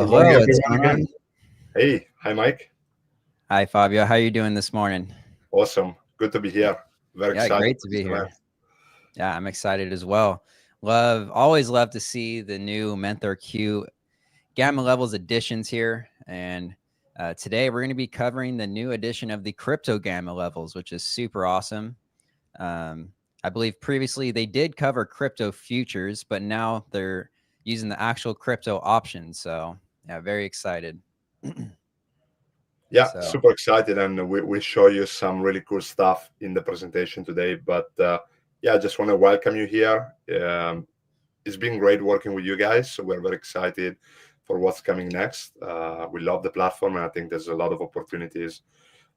Good Hello, morning, what's everyone, going on? again. Hey, hi, Mike. Hi, Fabio. How are you doing this morning? Awesome. Good to be here. Very Yeah, excited great for to this be here. event. Yeah, I'm excited as well. Always love to see the new MenthorQ Gamma Levels editions here. And today we're going to be covering the new edition of the Crypto Gamma Levels, which is super awesome. Um, I believe previously they did cover crypto futures, but now they're using the actual crypto options. So, yeah, very excited. Yeah, So, super excited. And we show you some really cool stuff in the presentation today. But yeah, I just want to welcome you here. It's been great working with you guys. So we're very excited for what's coming next. We love the platform, and I think there's a lot of opportunities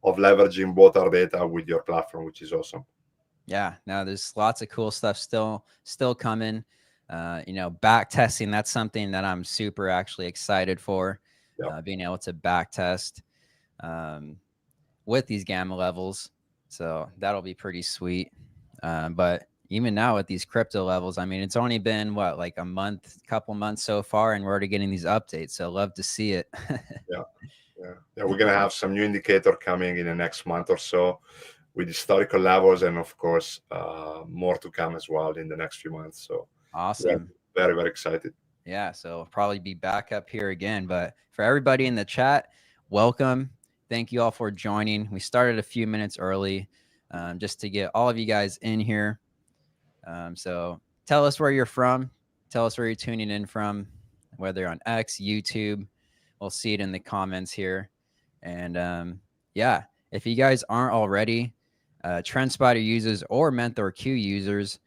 of leveraging both our data with your platform, which is awesome. yeah, no, there's lots of cool stuff still coming. Back testing, that's something that I'm super actually excited for. Yeah. Being able to back test um, with these gamma levels. So that'll be pretty sweet. But even now with these crypto levels, I mean, it's only been what, like a month, couple months so far, and we're already getting these updates. So love to see it. Yeah. Yeah. We're going to have some new indicator coming in the next month or so with historical levels, and of course more to come as well in the next few months. So we're Awesome. very, very excited. Yeah, so I'll probably be back up here again. But for everybody in the chat, welcome. Thank you all for joining. We started a few minutes early just to get all of you guys in here. So tell us where you're from. Tell us where you're tuning in from, whether on X, YouTube. We'll see it in the comments here. And yeah, if you guys aren't already TrendSpider users or MenthorQ users,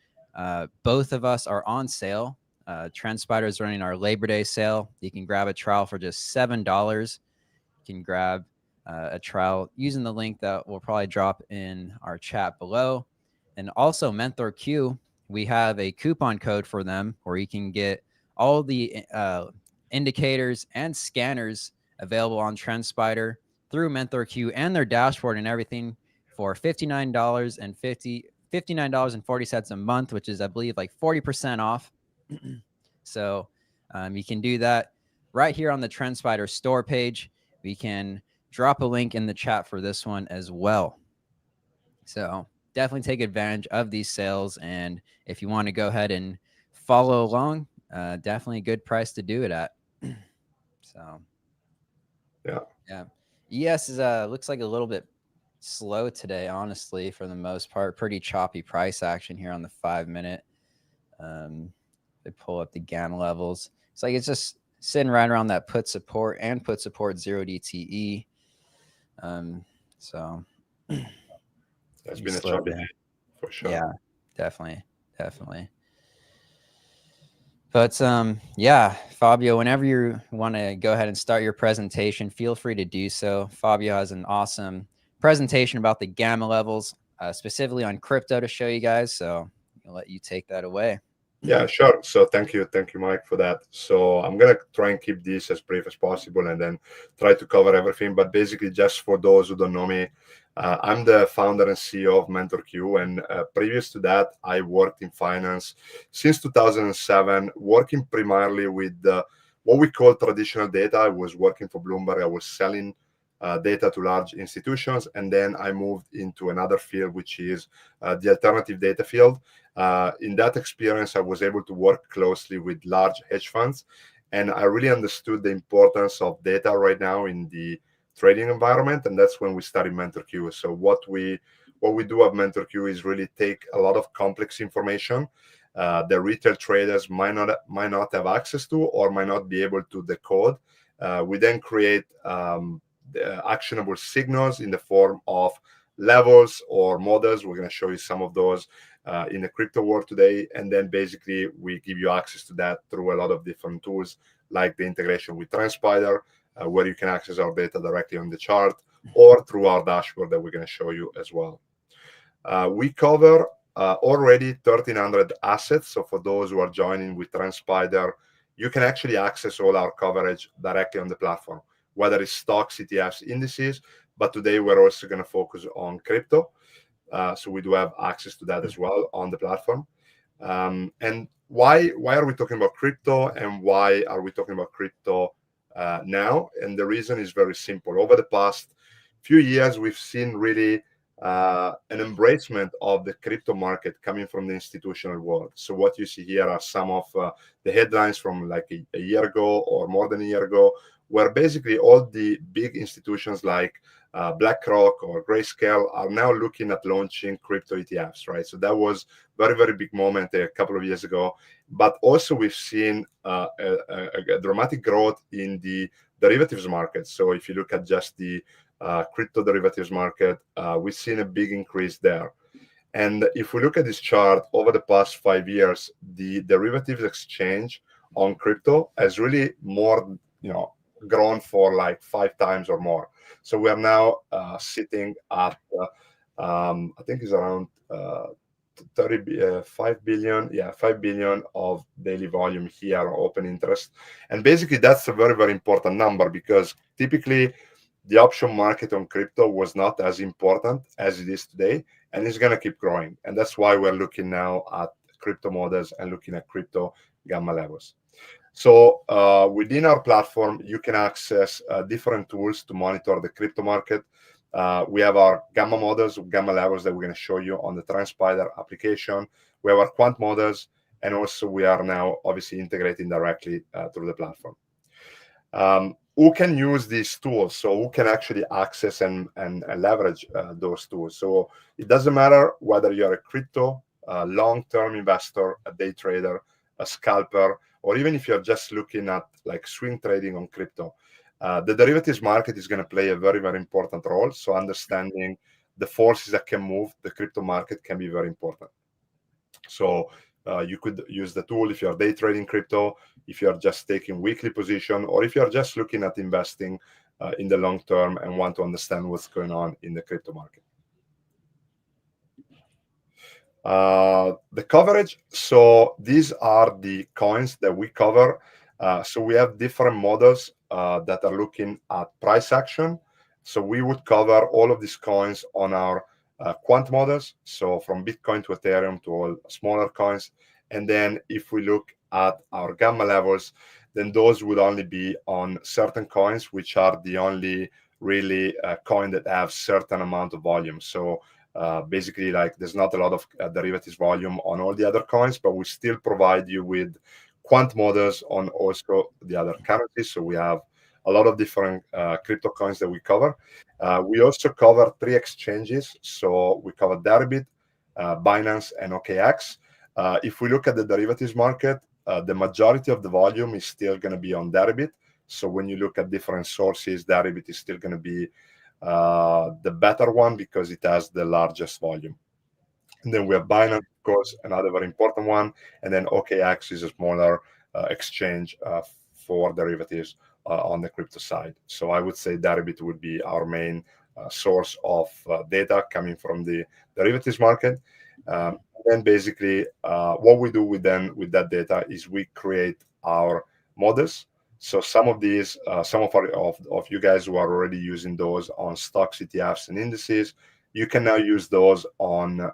both of us are on sale. TrendSpider is running our Labor Day sale. You can grab a trial for just $7. You can grab a trial using the link that we'll probably drop in our chat below. And also MenthorQ, we have a coupon code for them where you can get all the indicators and scanners available on TrendSpider through MenthorQ and their dashboard and everything for $59.40 a month, which is, I believe, like 40% off. So you can do that right here on the TrendSpider store page. We can drop a link in the chat for this one as well. So definitely take advantage of these sales. And if you want to go ahead and follow along, definitely a good price to do it at. So yeah. ES is looks like a little bit slow today, honestly, for the most part. Pretty choppy price action here on the 5-minute. They pull up the gamma levels. It's like it's just sitting right around that put support 0 DTE. So It's pretty been a slow choppy there. day for sure. Yeah, definitely. But yeah, Fabio, whenever you want to go ahead and start your presentation, feel free to do so. Fabio has an awesome presentation about the gamma levels, specifically on crypto to show you guys. So I'll let you take that away. Yeah, sure. So thank you, Mike, for that. So I'm gonna try and keep this as brief as possible, and then try to cover everything. But basically, just for those who don't know me, I'm the founder and CEO of MenthorQ, and previous to that, I worked in finance since 2007, working primarily with what we call traditional data. I was working for Bloomberg. I was selling data to large institutions, and then I moved into another field, which is the alternative data field. In that experience, I was able to work closely with large hedge funds, and I really understood the importance of data right now in the trading environment, and that's when we started MentorQ. So what we do at MentorQ is really take a lot of complex information the retail traders might not have access to or might not be able to decode. We then create actionable signals in the form of levels or models. We're going to show you some of those in the crypto world today. And then basically we give you access to that through a lot of different tools, like the integration with TrendSpider, where you can access our data directly on the chart, or through our dashboard that we're going to show you as well. We cover already 1,300 assets. So for those who are joining with TrendSpider, you can actually access all our coverage directly on the platform, whether it's stocks, ETFs, indices. But today we're also going to focus on crypto. So we do have access to that as well on the platform. And why are we talking about crypto, and why are we talking about crypto now, and the reason is very simple. Over the past few years, we've seen really an embracement of the crypto market coming from the institutional world. So what you see here are some of the headlines from like a year ago or more than a year ago, where basically all the big institutions like BlackRock or Grayscale are now looking at launching crypto ETFs, right? So that was very, very big moment a couple of years ago. But also we've seen a dramatic growth in the derivatives market. So if you look at just the crypto derivatives market, we've seen a big increase there. And if we look at this chart over the past 5 years, the derivatives exchange on crypto has really more, grown for like 5 times or more. So we are now sitting at, I think it's around 5 billion, 5 billion of daily volume here, open interest. And basically that's a very, very important number, because typically the option market on crypto was not as important as it is today, and it's going to keep growing. And that's why we're looking now at crypto models and looking at crypto gamma levels. So within our platform, you can access different tools to monitor the crypto market. We have our gamma models, gamma levels that we're going to show you on the TrendSpider application. We have our quant models, and also we are now obviously integrating directly through the platform. Who can use these tools? So who can actually access and leverage those tools? So it doesn't matter whether you're a crypto, long-term investor, a day trader, a scalper, or even if you're just looking at like swing trading on crypto. The derivatives market is going to play a very, very important role. So understanding the forces that can move the crypto market can be very important. So you could use the tool if you're day trading crypto, if you're just taking weekly position, or if you're just looking at investing in the long term and want to understand what's going on in the crypto market. The coverage. So these are the coins that we cover. So we have different models that are looking at price action. So we would cover all of these coins on our quant models. So from Bitcoin to Ethereum to all smaller coins. And then if we look at our gamma levels, then those would only be on certain coins, which are the only really coin that have certain amount of volume. So basically, like there's not a lot of derivatives volume on all the other coins, but we still provide you with quant models on also the other currencies. So we have a lot of different crypto coins that we cover. We also cover 3 exchanges. So we cover Deribit, Binance, and OKX. If we look at the derivatives market, the majority of the volume is still going to be on Deribit. So when you look at different sources, Deribit is still going to be the better one because it has the largest volume. And then we have Binance, of course, another very important one. And then OKX is a smaller exchange for derivatives on the crypto side. So I would say Deribit would be our main source of data coming from the derivatives market. And basically, what we do with that data is we create our models. So some of these, some of you guys who are already using those on stocks, ETFs, and indices, you can now use those on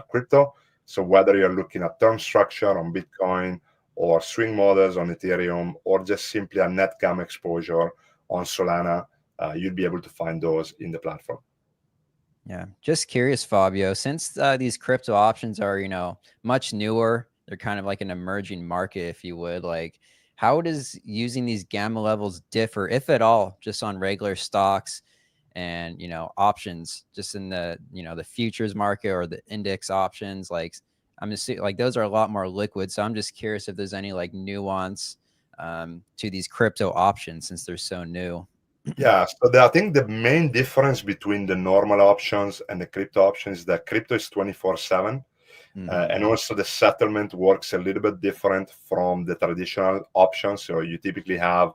crypto. So whether you're looking at term structure on Bitcoin, or swing models on Ethereum, or just simply a net gamma exposure on Solana, you'll be able to find those in the platform. Yeah, just curious, Fabio, since these crypto options are, much newer, they're kind of like an emerging market, if you would, like, how does using these gamma levels differ, if at all, just on regular stocks and, options, just in the, the futures market or the index options? Like, I'm just like, those are a lot more liquid. So I'm just curious if there's any like nuance to these crypto options since they're so new. Yeah, so I think the main difference between the normal options and the crypto options is that crypto is 24/7. And also the settlement works a little bit different from the traditional options. So you typically have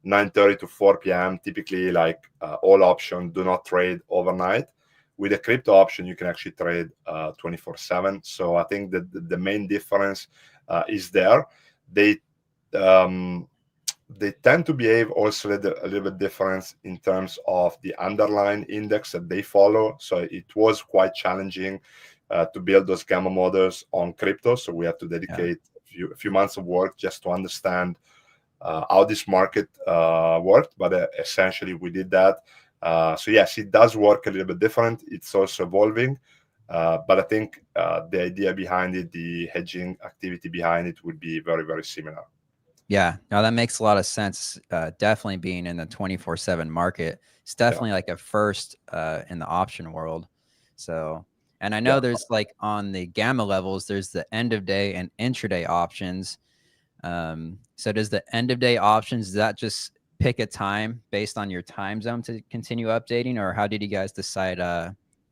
9:30 to 4 p.m. Typically, like all options do not trade overnight. With a crypto option, you can actually trade 24/7. So I think that the main difference is there. They tend to behave also a little bit different in terms of the underlying index that they follow. So it was quite challenging to build those gamma models on crypto. So we had to dedicate a few months of work just to understand how this market worked, but essentially we did that. So yes, it does work a little bit different. It's also evolving, but I think the idea behind it, the hedging activity behind it, would be very, very similar. Yeah, no, that makes a lot of sense. Definitely being in the 24/7 market, it's definitely like a first in the option world. So, and I know there's like on the gamma levels, there's the end of day and intraday options. So does the end of day options, does that just pick a time based on your time zone to continue updating, or how did you guys decide,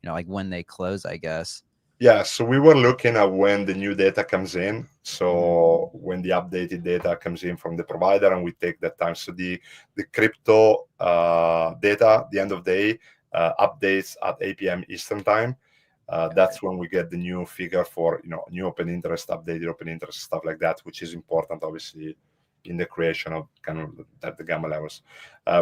like when they close, I guess? Yeah, so we were looking at when the new data comes in. So when the updated data comes in from the provider, and we take that time. So the crypto data, the end of day, updates at 8 p.m. Eastern time. That's when we get the new figure for new open interest, updated open interest, stuff like that, which is important, obviously, in the creation of kind of the gamma levels.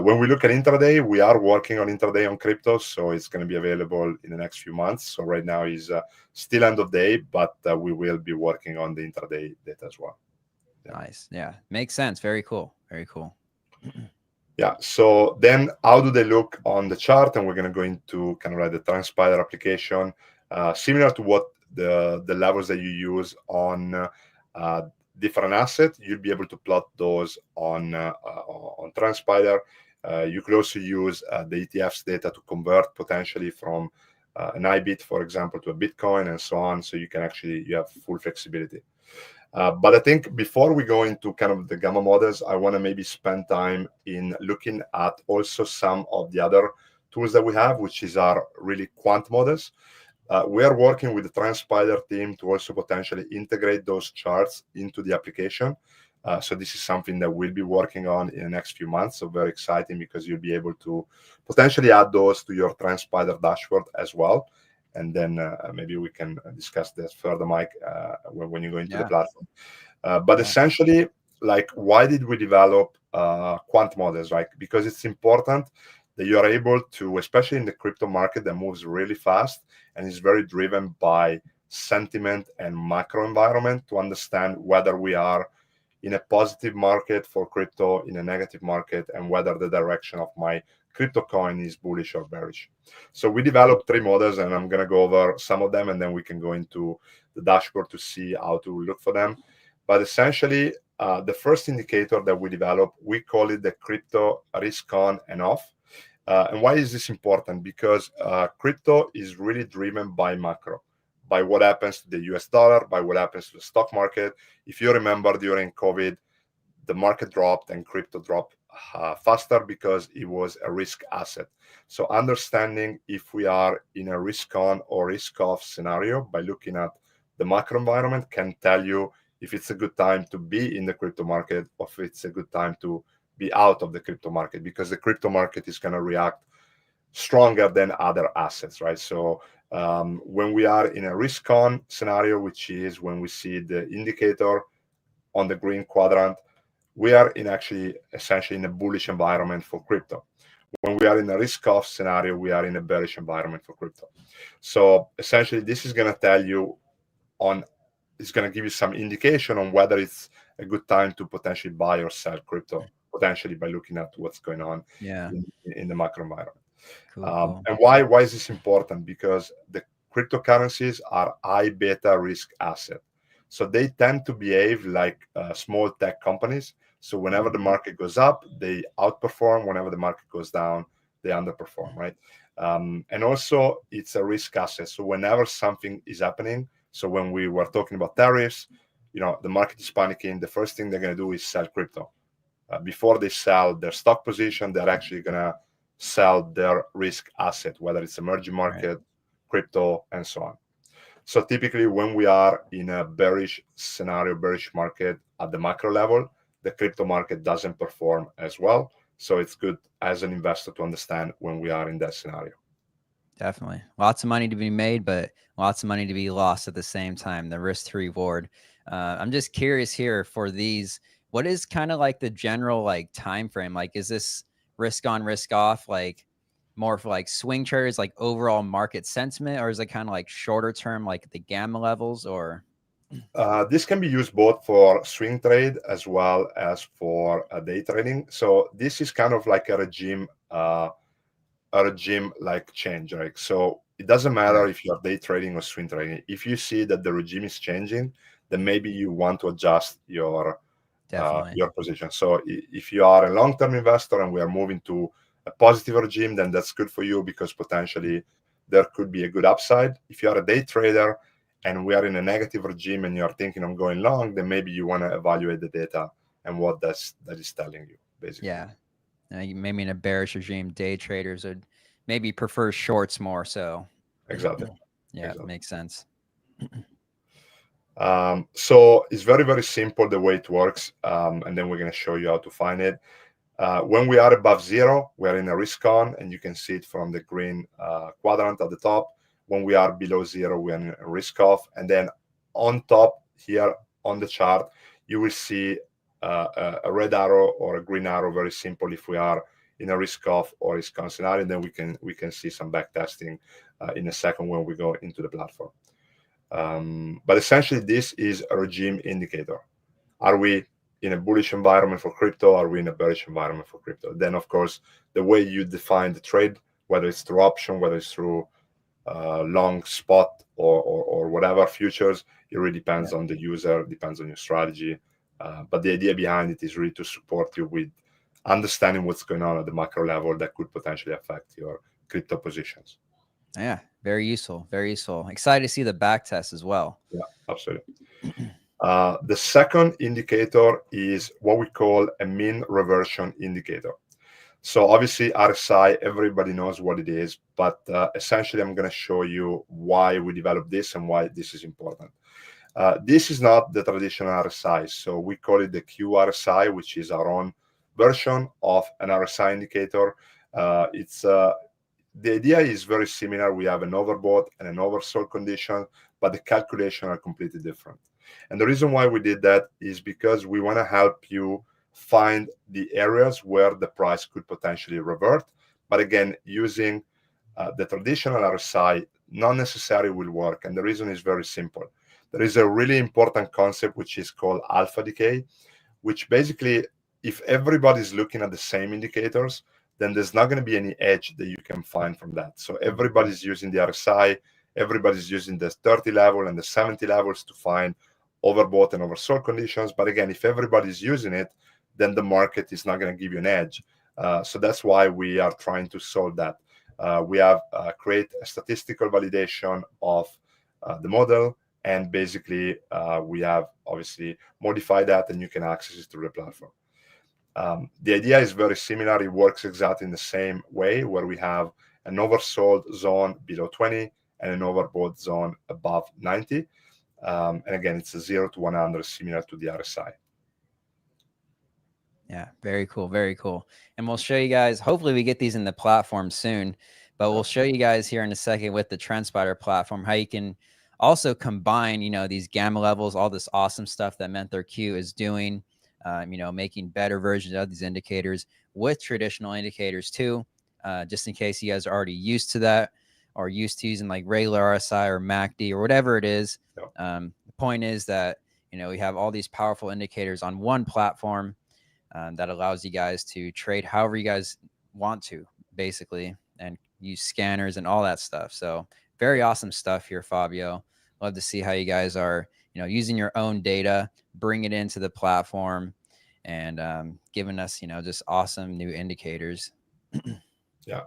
When we look at intraday, we are working on intraday on crypto, so it's going to be available in the next few months. So right now is still end of day, but we will be working on the intraday data as well. Yeah. Nice. Yeah, makes sense. Very cool. Very cool. Yeah. So then, how do they look on the chart? And we're going to go into kind of like the TrendSpider application, similar to what the levels that you use on different assets. You'll be able to plot those on TrendSpider. You could also use the ETF's data to convert potentially from an IBIT, for example, to a Bitcoin and so on. So you have full flexibility. But I think before we go into kind of the gamma models, I want to maybe spend time in looking at also some of the other tools that we have, which is our really quant models. We are working with the TrendSpider team to also potentially integrate those charts into the application. So this is something that we'll be working on in the next few months. So very exciting, because you'll be able to potentially add those to your TrendSpider dashboard as well. And then maybe we can discuss this further, Mike, when you go into the platform. But essentially, like, why did we develop quant models? Right? Because it's important that you are able to, especially in the crypto market that moves really fast and is very driven by sentiment and macro environment, to understand whether we are in a positive market for crypto, in a negative market, and whether the direction of my crypto coin is bullish or bearish. So we developed 3 models, and I'm going to go over some of them, and then we can go into the dashboard to see how to look for them. But essentially, the first indicator that we develop, we call it the crypto risk on and off. And why is this important? Because crypto is really driven by macro, by what happens to the US dollar, by what happens to the stock market. If you remember, during COVID, the market dropped and crypto dropped faster because it was a risk asset. So understanding if we are in a risk on or risk off scenario by looking at the macro environment can tell you if it's a good time to be in the crypto market, or if it's a good time to be out of the crypto market, because the crypto market is going to react stronger than other assets, right? So when we are in a risk on scenario, which is when we see the indicator on the green quadrant, we are essentially in a bullish environment for crypto. When we are in a risk off scenario, we are in a bearish environment for crypto. So essentially, this is going to tell you it's going to give you some indication on whether it's a good time to potentially buy or sell crypto, potentially by looking at what's going on in the macro environment. Cool. And why is this important? Because the cryptocurrencies are high beta risk asset. So they tend to behave like small tech companies. So whenever the market goes up, they outperform. Whenever the market goes down, they underperform, right? And also, it's a risk asset. So whenever something is happening, so when we were talking about tariffs, the market is panicking. The first thing they're going to do is sell crypto. Before they sell their stock position, they're actually going to sell their risk asset, whether it's emerging market, crypto, and so on. So typically, when we are in a bearish scenario, bearish market at the macro level, the crypto market doesn't perform as well. So it's good as an investor to understand when we are in that scenario. Definitely. Lots of money to be made, but lots of money to be lost at the same time, the risk to reward. I'm just curious here for these, what is kind of like the general like time frame? Like, is this risk on, risk off, like more for like swing traders, like overall market sentiment, or is it kind of like shorter term, like the gamma levels, or? This can be used both for swing trade as well as for day trading. So this is kind of like a regime like change, right? So it doesn't matter Right. if you're day trading or swing trading. If you see that the regime is changing, then maybe you want to adjust Definitely. your position. So if you are a long-term investor and we are moving to a positive regime, then that's good for you because potentially there could be a good upside. If you are a day trader and we are in a negative regime and you are thinking of going long, then maybe you want to evaluate the data and what that is telling you, basically. Yeah. Maybe in a bearish regime, day traders would maybe prefer shorts more. So, Exactly. yeah, Exactly. makes sense. So it's very, very simple the way it works. And then we're going to show you how to find it. When we are above zero, we are in a risk on, and you can see it from the green quadrant at the top. When we are below zero, we are in a risk off. And then on top here on the chart, you will see a red arrow or a green arrow, very simple if we are in a risk off or risk on scenario. And then we can see some back testing in a second when we go into the platform. But essentially, this is a regime indicator. Are we in a bullish environment for crypto? Are we in a bearish environment for crypto? Then, of course, the way you define the trade, whether it's through option, whether it's through long spot or whatever futures, it really depends Yeah. on the user, depends on your strategy. But the idea behind it is really to support you with understanding what's going on at the macro level that could potentially affect your crypto positions. Yeah. Very useful. Very useful. Excited to see the back test as well. Yeah, absolutely. The second indicator is what we call a mean reversion indicator. So obviously RSI, everybody knows what it is, but essentially I'm going to show you why we developed this and why this is important. This is not the traditional RSI, so we call it the QRSI, which is our own version of an RSI indicator. The idea is very similar. We have an overbought and an oversold condition, but the calculation are completely different. And the reason why we did that is because we want to help you find the areas where the price could potentially revert. But again, using the traditional RSI not necessarily will work. And the reason is very simple. There is a really important concept which is called alpha decay, which basically, if everybody's looking at the same indicators, then there's not going to be any edge that you can find from that. So everybody's using the RSI, everybody's using the 30 level and the 70 levels to find overbought and oversold conditions. But again, if everybody's using it, then the market is not going to give you an edge. So that's why we are trying to solve that. We have create a statistical validation of the model, and basically we have obviously modified that, and you can access it through the platform. The idea is very similar. It works exactly in the same way, where we have an oversold zone below 20 and an overbought zone above 90. And again, it's a 0 to 100, similar to the RSI. Yeah, very cool, very cool. And we'll show you guys, hopefully we get these in the platform soon, but we'll show you guys here in a second with the TrendSpider platform, how you can also combine, these gamma levels, all this awesome stuff that MenthorQ is doing, making better versions of these indicators with traditional indicators too, just in case you guys are already used to that or used to using like regular RSI or MACD or whatever it is. The point is that, we have all these powerful indicators on one platform that allows you guys to trade however you guys want to, basically, and use scanners and all that stuff. So very awesome stuff here, Fabio. Love to see how you guys are, using your own data, bring it into the platform, and giving us, just awesome new indicators. Yeah.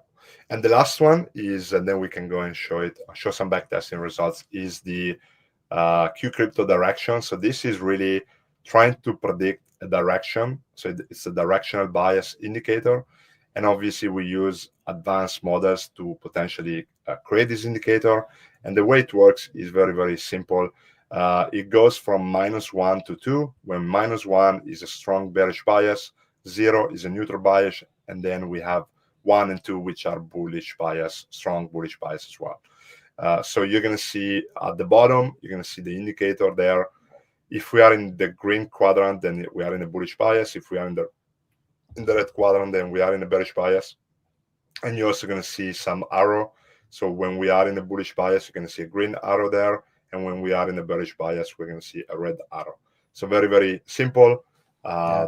And the last one is, and then we can go and show some backtesting results, is the Q crypto direction. So this is really trying to predict a direction. So it's a directional bias indicator. And obviously we use advanced models to potentially create this indicator. And the way it works is very, very simple. It goes from -1 to 2, when -1 is a strong bearish bias, 0 is a neutral bias, and then we have 1 and 2, which are bullish bias, strong bullish bias as well. So you're going to see at the bottom, you're going to see the indicator there. If we are in the green quadrant, then we are in a bullish bias. If we are in the red quadrant, then we are in a bearish bias. And you're also going to see some arrow. So when we are in a bullish bias, you're going to see a green arrow there. and when we are in a bearish bias, we're going to see a red arrow. So very, very simple.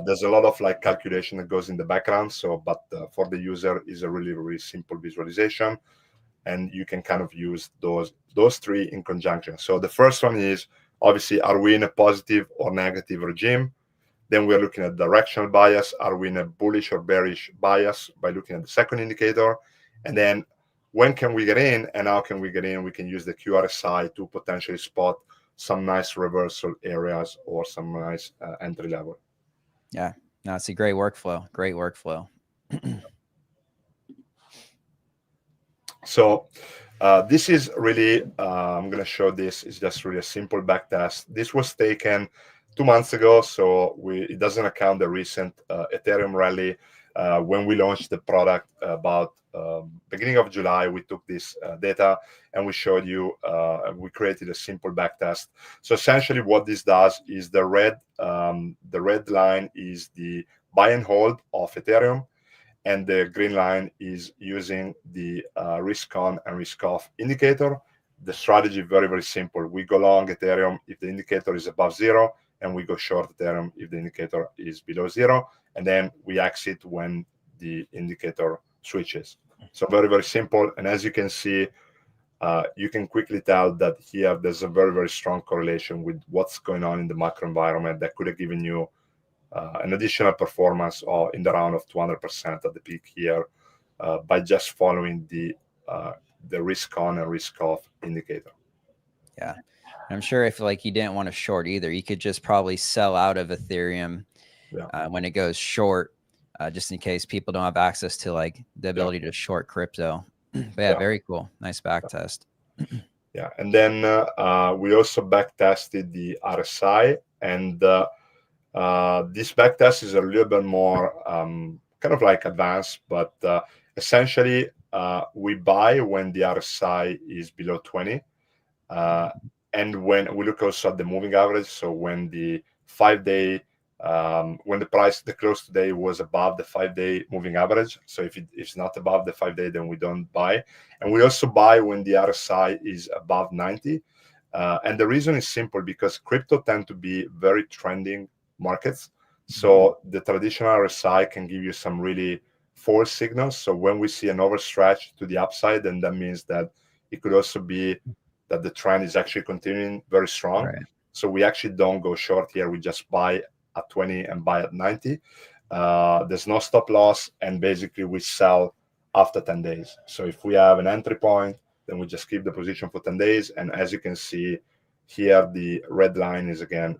There's a lot of like calculation that goes in the background. So, but for the user is a really, really simple visualization, and you can kind of use those three in conjunction. So the first one is obviously, are we in a positive or negative regime? Then we're looking at directional bias. Are we in a bullish or bearish bias by looking at the second indicator? And then when can we get in and how can we get in? We can use the QRSI to potentially spot some nice reversal areas or some nice entry level. Yeah, no, it's a great workflow. Great workflow. So this is really, I'm going to show this. It's just really a simple back test. This was taken 2 months ago, so it doesn't account the recent Ethereum rally. When we launched the product about beginning of July, we took this data and we showed you, we created a simple back test. So essentially what this does is the red line is the buy and hold of Ethereum, and the green line is using the risk on and risk off indicator. The strategy is very, very simple. We go long Ethereum if the indicator is above 0, and we go short Ethereum if the indicator is below 0, and then we exit when the indicator switches. So very, very simple. And as you can see, you can quickly tell that here there's a very, very strong correlation with what's going on in the macro environment that could have given you an additional performance in the round of 200% at the peak here by just following the risk on and risk off indicator. Yeah. I'm sure if like you didn't want to short either, you could just probably sell out of Ethereum when it goes short, just in case people don't have access to like the ability to short crypto. But very cool. Nice back test. Yeah. And then we also back tested the RSI, and this back test is a little bit more kind of like advanced, but essentially we buy when the RSI is below 20. And when we look also at the moving average, so when the 5-day, when the price, the close today was above the 5-day moving average. So if it's not above the 5-day, then we don't buy. And we also buy when the RSI is above 90. And the reason is simple, because crypto tend to be very trending markets. So the traditional RSI can give you some really false signals. So when we see an overstretch to the upside, then that means that it could also be that the trend is actually continuing very strong. Right. So we actually don't go short here. We just buy at 20 and buy at 90. There's no stop loss, and basically we sell after 10 days. So if we have an entry point, then we just keep the position for 10 days. And as you can see here, the red line is again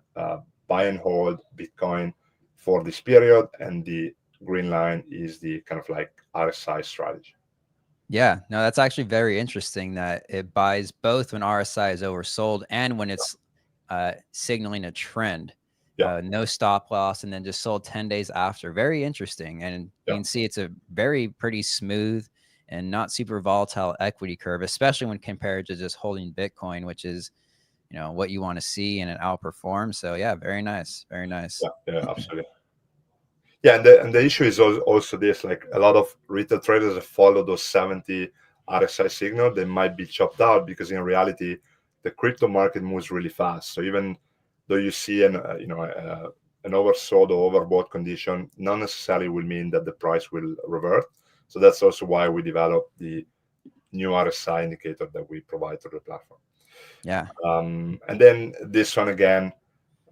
buy and hold Bitcoin for this period, and the green line is the kind of like RSI strategy. Yeah, no, that's actually very interesting that it buys both when RSI is oversold and when it's signaling a trend. No stop loss, and then just sold 10 days after. Very interesting. And you can see it's a pretty smooth and not super volatile equity curve, especially when compared to just holding Bitcoin, which is, you know, what you want to see and it outperform. So yeah, very nice. Very nice. Yeah, absolutely. Yeah, and the issue is also this, like a lot of retail traders that follow those 70 RSI signal, they might be chopped out, because in reality, the crypto market moves really fast. So even though you see an oversold or overbought condition, not necessarily will mean that the price will revert. So that's also why we developed the new RSI indicator that we provide to the platform. Yeah. And then this one again,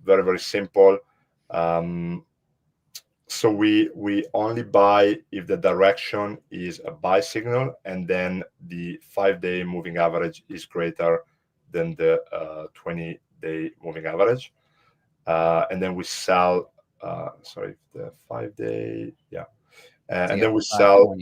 very, very simple. So we only buy if the direction is a buy signal, and then the 5-day moving average is greater than the 20-day moving average. And then we sell, sorry, the 5-day, and then we sell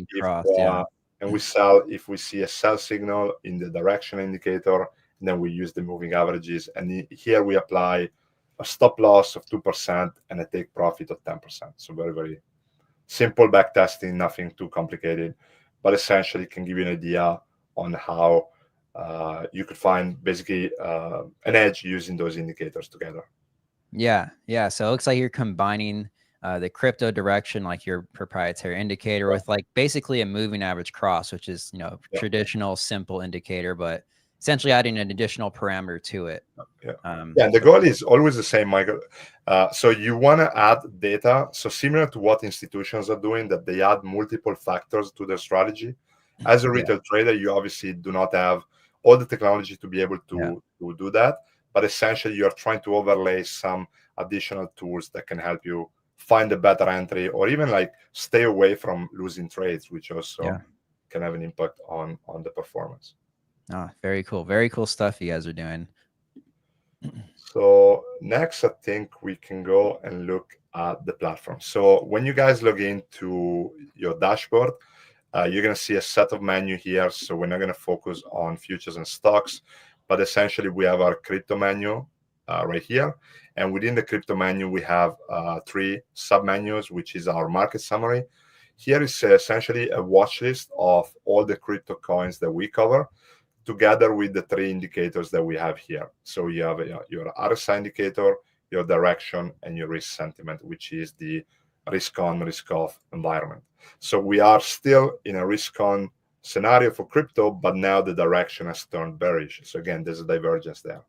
if we see a sell signal in the direction indicator, and then we use the moving averages. And here we apply a stop loss of 2% and a take profit of 10%. So very, very simple back testing, nothing too complicated, but essentially can give you an idea on how you could find basically an edge using those indicators together. Yeah. So it looks like you're combining the crypto direction, like your proprietary indicator, with like basically a moving average cross, which is, you know, traditional simple indicator, but essentially adding an additional parameter to it. Yeah. Yeah, and the goal is always the same, Michael. So you want to add data. So similar to what institutions are doing, that they add multiple factors to their strategy. As a retail trader, you obviously do not have all the technology to be able to do that. But essentially, you're trying to overlay some additional tools that can help you find a better entry, or even like stay away from losing trades, which also can have an impact on the performance. Oh, very cool. Very cool stuff you guys are doing. So next, I think we can go and look at the platform. So when you guys log into your dashboard, you're going to see a set of menu here. So we're not going to focus on futures and stocks, but essentially we have our crypto menu right here. And within the crypto menu, we have 3 sub-menus, which is our market summary. Here is essentially a watch list of all the crypto coins that we cover, together with the 3 indicators that we have here. So you have your RSI indicator, your direction, and your risk sentiment, which is the risk on, risk off environment. So we are still in a risk on scenario for crypto, but now the direction has turned bearish. So again, there's a divergence there.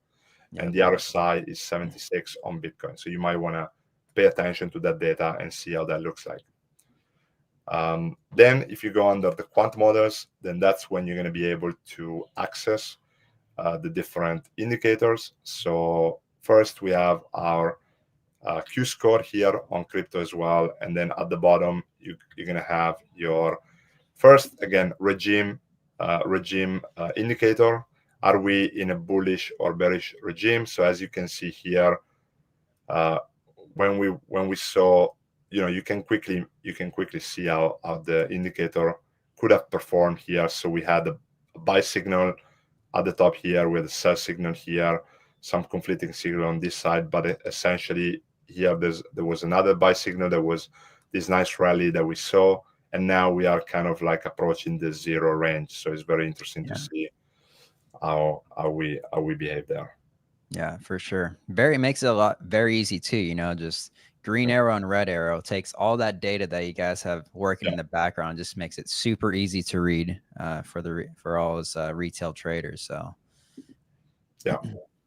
And the RSI is 76 on Bitcoin. So you might want to pay attention to that data and see how that looks like. Then if you go under the quant models, then that's when you're going to be able to access the different indicators. So first we have our Q score here on crypto as well. And then at the bottom, you're going to have your first, again, regime indicator. Are we in a bullish or bearish regime? So as you can see here, when we saw, you can quickly see how the indicator could have performed here. So we had a buy signal at the top here, with a sell signal here, some conflicting signal on this side, but essentially here there was another buy signal. There was this nice rally that we saw, and now we are kind of like approaching the 0 range. So it's very interesting to see how we behave there. Yeah, for sure. It makes it very easy too. Just green arrow and red arrow takes all that data that you guys have working in the background, just makes it super easy to read for all us retail traders. So yeah.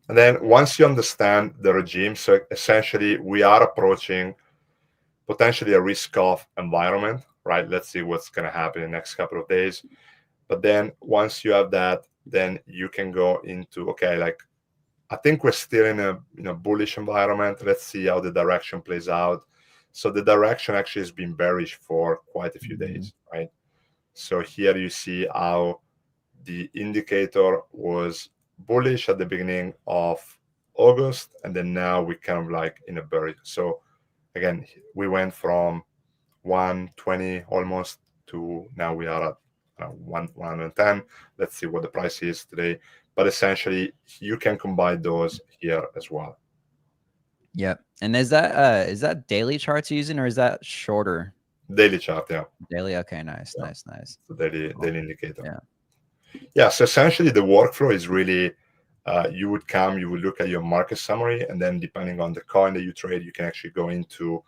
And then once you understand the regime, so essentially we are approaching potentially a risk-off environment, right? Let's see what's going to happen in the next couple of days. But then once you have that, then you can go into, okay, like, I think we're still in a bullish environment. Let's see how the direction plays out. So the direction actually has been bearish for quite a few days, right? So here you see how the indicator was bullish at the beginning of August, and then now we kind of like in a bearish. So again, we went from 120 almost to now we are at 110. Let's see what the price is today. But essentially, you can combine those here as well. Yep. And is that daily charts using, or is that shorter? Daily chart, yeah. Daily. Okay, nice. The daily indicator. Yeah. So essentially, the workflow is really you would look at your market summary, and then depending on the coin that you trade, you can actually go into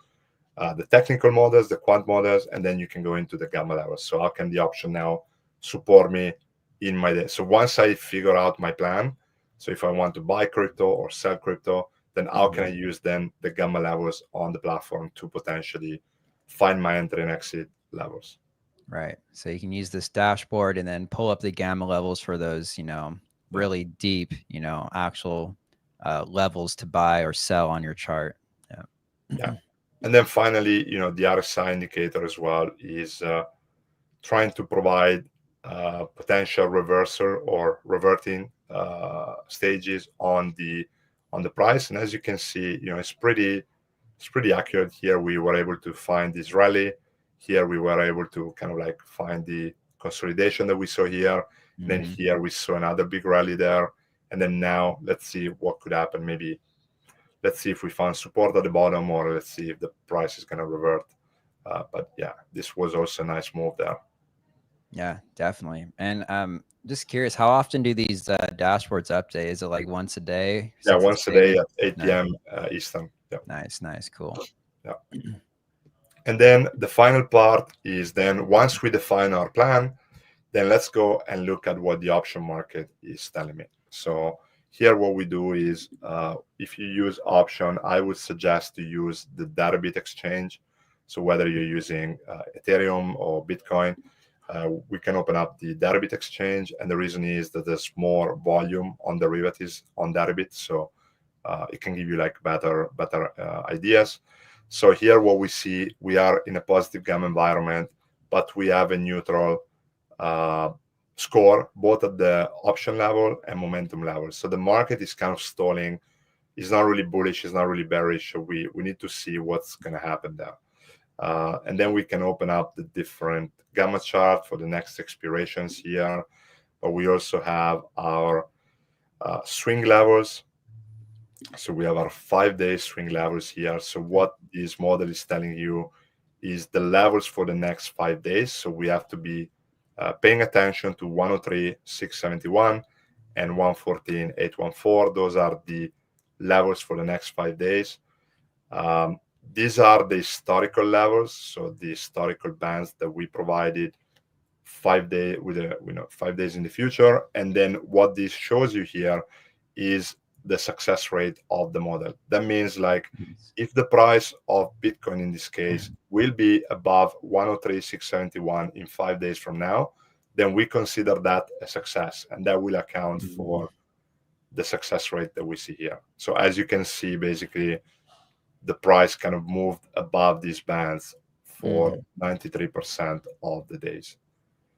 the technical models, the quant models, and then you can go into the gamma levels. So how can the option now support me in my day? So once I figure out my plan, so if I want to buy crypto or sell crypto, then how can I use then the gamma levels on the platform to potentially find my entry and exit levels? Right. So you can use this dashboard and then pull up the gamma levels for those, really deep, actual levels to buy or sell on your chart. Yeah. And then finally, the RSI indicator as well is trying to provide potential reversal or reverting stages on the price. And as you can see, it's pretty accurate. Here we were able to find this rally. Here we were able to kind of like find the consolidation that we saw here. Then here we saw another big rally there. And then now let's see what could happen. Maybe let's see if we found support at the bottom, or let's see if the price is going to revert. But yeah, this was also a nice move there. Yeah, definitely. And just curious, how often do these dashboards update? Is it like once a day? Yeah, once a day at 8 p.m. Eastern. Yeah. Nice, cool. Yeah. And then the final part is then once we define our plan, then let's go and look at what the option market is telling me. So here what we do is, if you use option, I would suggest to use the Deribit exchange. So whether you're using Ethereum or Bitcoin, we can open up the Deribit exchange, and the reason is that there's more volume on derivatives on Deribit, so it can give you like better ideas. So here what we see, we are in a positive gamma environment, but we have a neutral score both at the option level and momentum level. So the market is kind of stalling. It's not really bullish, it's not really bearish. So we need to see what's going to happen there. And then we can open up the different gamma chart for the next expirations here. But we also have our swing levels. So we have our 5-day swing levels here. So what this model is telling you is the levels for the next 5 days. So we have to be paying attention to 103,671 and 114,814. Those are the levels for the next 5 days. These are the historical levels, so the historical bands that we provided 5 days with 5 days in the future. And then what this shows you here is the success rate of the model. That means like if the price of Bitcoin in this case will be above 103,671 in 5 days from now, then we consider that a success, and that will account for the success rate that we see here. So as you can see, basically the price kind of moved above these bands for 93% of the days.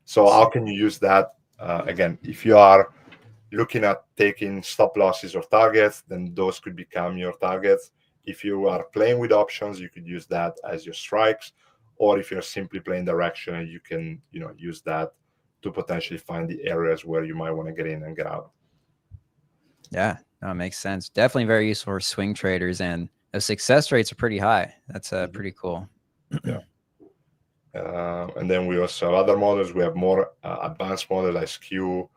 So how can you use that? Again, if you are looking at taking stop losses or targets, then those could become your targets. If you are playing with options, you could use that as your strikes. Or if you're simply playing direction, you can use that to potentially find the areas where you might want to get in and get out. Yeah, that makes sense. Definitely very useful for swing traders, and the success rates are pretty high. That's pretty cool. Yeah. And then we also have other models. We have more advanced models like skew,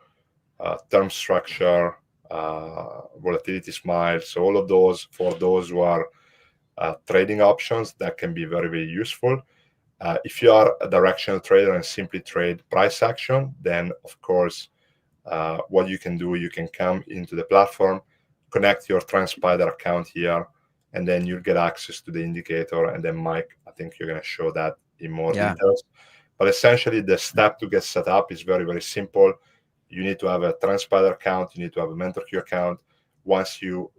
term structure, volatility smile. So all of those, for those who are trading options, that can be very, very useful. If you are a directional trader and simply trade price action, then of course, what you can do, you can come into the platform, connect your TrendSpider account here, and then you'll get access to the indicator. And then Mike, I think you're going to show that in more details. But essentially, the step to get set up is very, very simple. You need to have a TrendSpider account. You need to have a MenthorQ account. Once you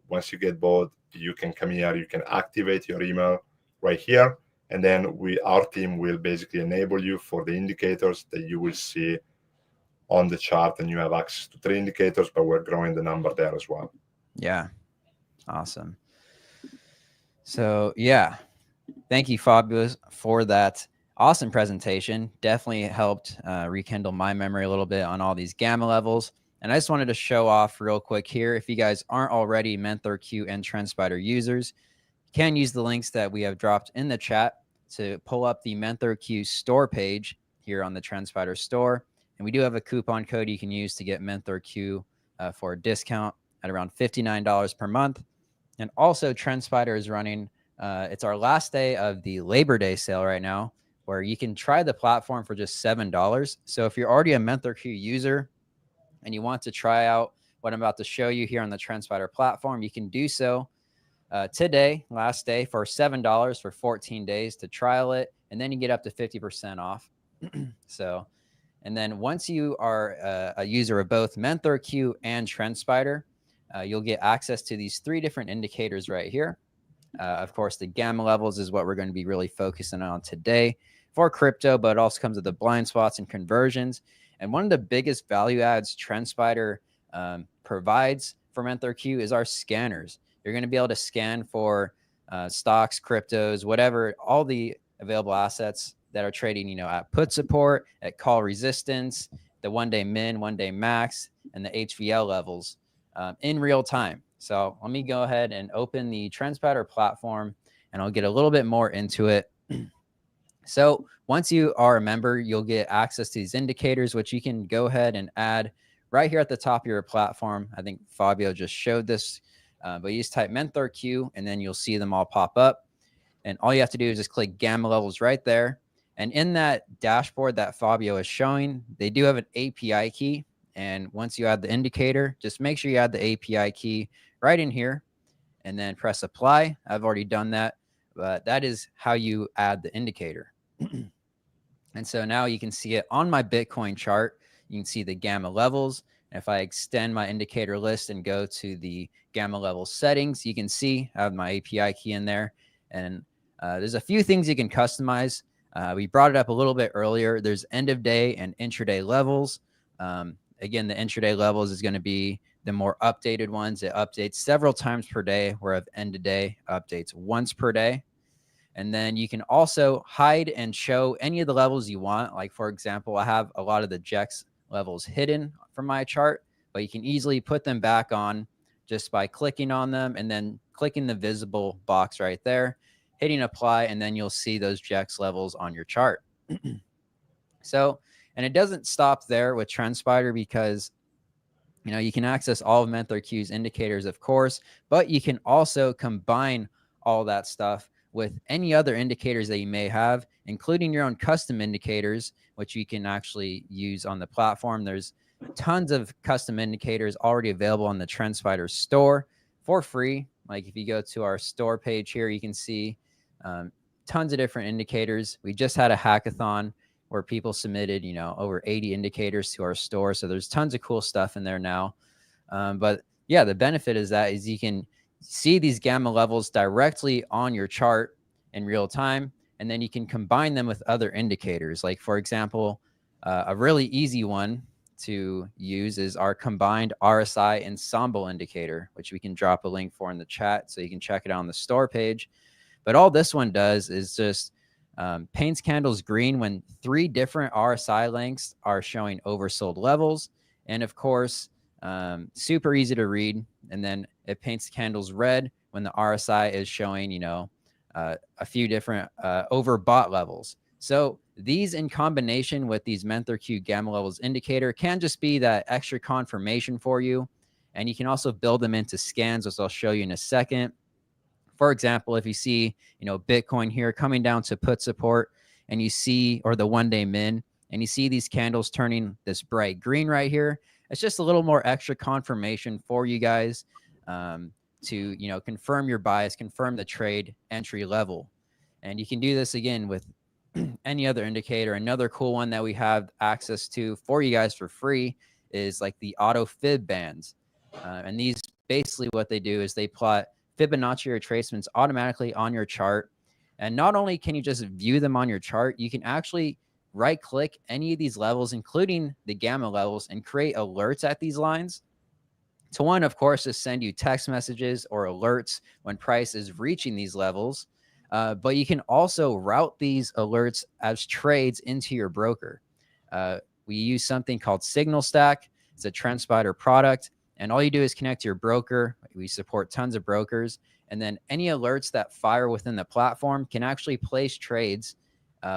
get both, you can come here. You can activate your email right here, and then our team will basically enable you for the indicators that you will see on the chart, and you have access to 3 indicators, but we're growing the number there as well. Yeah, awesome. So yeah, thank you, Fabio, for that awesome presentation. Definitely helped rekindle my memory a little bit on all these gamma levels. And I just wanted to show off real quick here. If you guys aren't already MenthorQ and TrendSpider users, you can use the links that we have dropped in the chat to pull up the MenthorQ store page here on the TrendSpider store. And we do have a coupon code you can use to get MenthorQ for a discount at around $59 per month. And also TrendSpider is running, it's our last day of the Labor Day sale right now, where you can try the platform for just $7. So if you're already a MenthorQ user and you want to try out what I'm about to show you here on the TrendSpider platform, you can do so today, last day, for $7 for 14 days to trial it. And then you get up to 50% off. So, and then once you are a user of both MenthorQ and TrendSpider, you'll get access to these 3 different indicators right here. Of course, the gamma levels is what we're going to be really focusing on today for crypto, but it also comes with the blind spots and conversions. And one of the biggest value adds TrendSpider provides for MenthorQ is our scanners. You're going to be able to scan for stocks, cryptos, whatever, all the available assets that are trading, at put support, at call resistance, the 1-day min, 1-day max, and the HVL levels in real time. So let me go ahead and open the TrendSpider platform, and I'll get a little bit more into it. So once you are a member, you'll get access to these indicators, which you can go ahead and add right here at the top of your platform. I think Fabio just showed this, but you just type MenthorQ, and then you'll see them all pop up. And all you have to do is just click gamma levels right there. And in that dashboard that Fabio is showing, they do have an API key. And once you add the indicator, just make sure you add the API key right in here and then press apply. I've already done that, but that is how you add the indicator. And so now you can see it on my Bitcoin chart. You can see the gamma levels. And if I extend my indicator list and go to the gamma level settings, you can see I have my API key in there. And there's a few things you can customize. We brought it up a little bit earlier. There's end of day and intraday levels. Again, the intraday levels is going to be the more updated ones. It updates several times per day, where end of day updates once per day. And then you can also hide and show any of the levels you want. Like, for example, I have a lot of the JEX levels hidden from my chart, but you can easily put them back on just by clicking on them and then clicking the visible box right there, hitting apply, and then you'll see those JEX levels on your chart. So, and it doesn't stop there with TrendSpider, because you can access all of MenthorQ's indicators, of course, but you can also combine all that stuff with any other indicators that you may have, including your own custom indicators, which you can actually use on the platform. There's tons of custom indicators already available on the TrendSpider store for free. Like, if you go to our store page here, you can see tons of different indicators. We just had a hackathon where people submitted, over 80 indicators to our store. So there's tons of cool stuff in there now. But yeah, the benefit is you can see these gamma levels directly on your chart in real time, and then you can combine them with other indicators. Like, for example, a really easy one to use is our combined RSI ensemble indicator, which we can drop a link for in the chat so you can check it out on the store page. But all this one does is just paints candles green when 3 different RSI lengths are showing oversold levels. And of course, super easy to read. And then it paints candles red when the RSI is showing, a few different overbought levels. So these, in combination with these MenthorQ gamma levels indicator, can just be that extra confirmation for you. And you can also build them into scans, which I'll show you in a second. For example, if you see, Bitcoin here coming down to put support, and you see, or the 1-day min, and you see these candles turning this bright green right here, it's just a little more extra confirmation for you guys to, confirm your bias, confirm the trade entry level. And you can do this again with any other indicator. Another cool one that we have access to for you guys for free is like the auto fib bands. And these, basically what they do is they plot Fibonacci retracements automatically on your chart. And not only can you just view them on your chart, you can actually right click any of these levels, including the gamma levels, and create alerts at these lines. To one, of course, is send you text messages or alerts when price is reaching these levels. But you can also route these alerts as trades into your broker. We use something called Signal Stack. It's a TrendSpider product. And all you do is connect to your broker. We support tons of brokers. And then any alerts that fire within the platform can actually place trades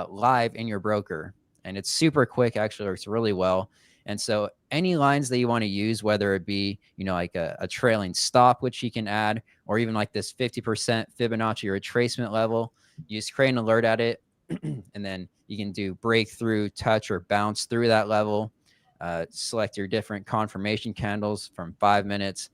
live in your broker. And it's super quick, actually works really well. And so any lines that you want to use, whether it be, like a trailing stop, which you can add, or even like this 50% Fibonacci retracement level, you just create an alert at it. And then you can do breakthrough, touch, or bounce through that level. Select your different confirmation candles from 5 minutes.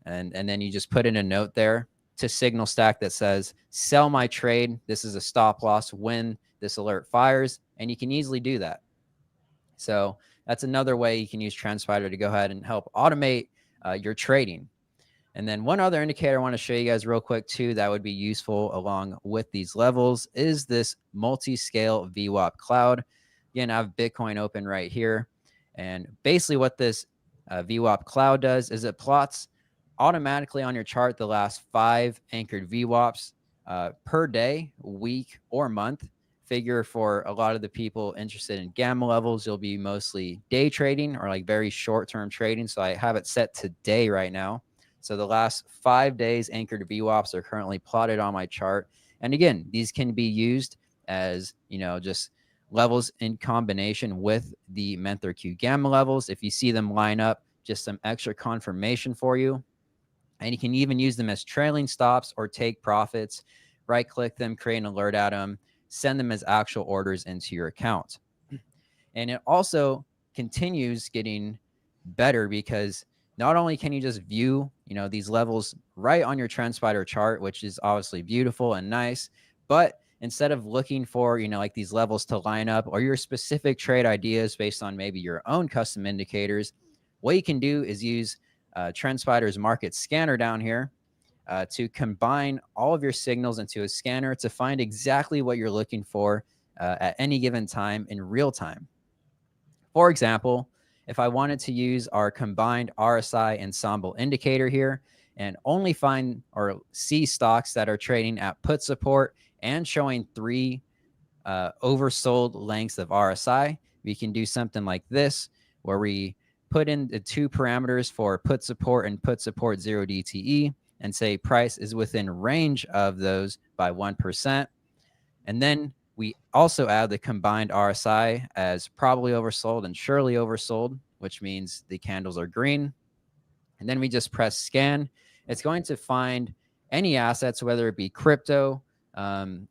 And then you just put in a note there to Signal Stack that says, sell my trade. This is a stop loss when this alert fires. And you can easily do that. So that's another way you can use TrendSpider to go ahead and help automate your trading. And then one other indicator I want to show you guys real quick too that would be useful along with these levels is this multi-scale VWAP cloud. Again, I have Bitcoin open right here. And basically what this VWAP cloud does is it plots automatically on your chart the last 5 anchored VWAPs per day, week, or month. Figure for a lot of the people interested in gamma levels, you'll be mostly day trading or like very short-term trading. So I have it set to day right now. So the last 5 days anchored VWAPs are currently plotted on my chart. And again, these can be used as, just levels in combination with the MenthorQ gamma levels. If you see them line up, just some extra confirmation for you. And you can even use them as trailing stops or take profits. Right click them, create an alert at them, send them as actual orders into your account. And it also continues getting better because not only can you just view, these levels right on your TrendSpider chart, which is obviously beautiful and nice, but instead of looking for, like these levels to line up or your specific trade ideas based on maybe your own custom indicators, what you can do is use TrendSpider's market scanner down here to combine all of your signals into a scanner to find exactly what you're looking for at any given time in real time. For example, if I wanted to use our combined RSI ensemble indicator here and only find or see stocks that are trading at put support and showing 3 oversold lengths of RSI, we can do something like this, where we put in the 2 parameters for put support and put support 0 DTE and say price is within range of those by 1%. And then we also add the combined RSI as probably oversold and surely oversold, which means the candles are green. And then we just press scan. It's going to find any assets, whether it be crypto,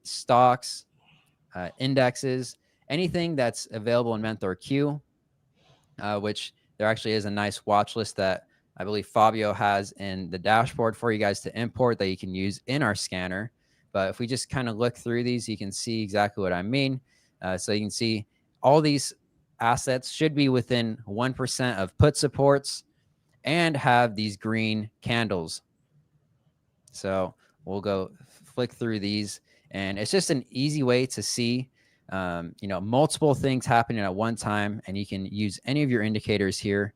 stocks, indexes, anything that's available in MenthorQ, which there actually is a nice watch list that I believe Fabio has in the dashboard for you guys to import that you can use in our scanner. But if we just kind of look through these, you can see exactly what I mean. So you can see all these assets should be within 1% of put supports and have these green candles. So we'll go flick through these, and it's just an easy way to see multiple things happening at one time, and you can use any of your indicators here.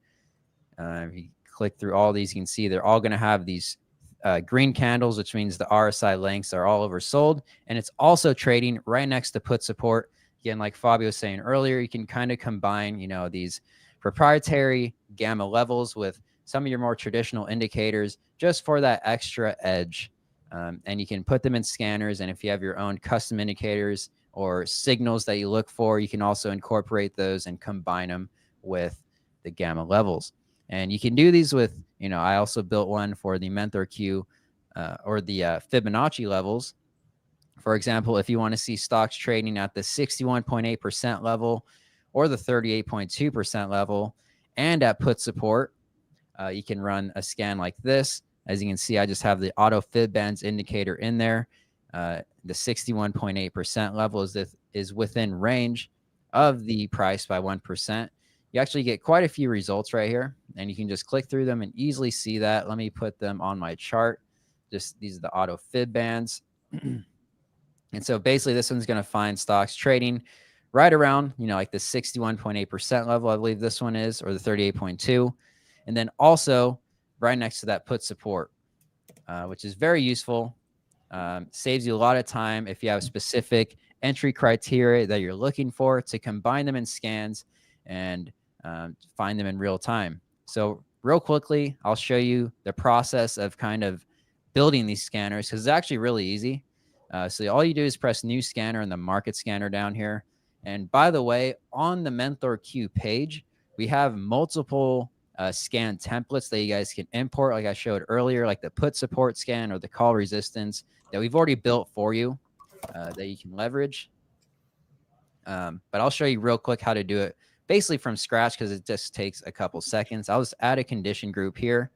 If you click through all these, you can see they're all going to have these green candles, which means the RSI lengths are all oversold, and it's also trading right next to put support. Again, like Fabio was saying earlier, you can kind of combine, these proprietary gamma levels with some of your more traditional indicators just for that extra edge. And you can put them in scanners, and if you have your own custom indicators or signals that you look for, you can also incorporate those and combine them with the gamma levels. And you can do these with, I also built one for the MenthorQ or the Fibonacci levels. For example, if you want to see stocks trading at the 61.8% level or the 38.2% level and at put support, you can run a scan like this. As you can see, I just have the auto fib bands indicator in there. The 61.8% level is within range of the price by 1%. You actually get quite a few results right here, and you can just click through them and easily see that. Let me put them on my chart. Just these are the auto fib bands. And so basically this one's going to find stocks trading right around, like the 61.8% level, I believe this one is, or the 38.2. And then also right next to that put support, which is very useful. Saves you a lot of time if you have specific entry criteria that you're looking for to combine them in scans and find them in real time. So real quickly, I'll show you the process of kind of building these scanners, because it's actually really easy. So all you do is press new scanner in the market scanner down here. And by the way, on the MenthorQ page, we have multiple scan templates that you guys can import, like I showed earlier, like the put support scan or the call resistance that we've already built for you that you can leverage. But I'll show you real quick how to do it basically from scratch, because it just takes a couple seconds. I'll just add a condition group here.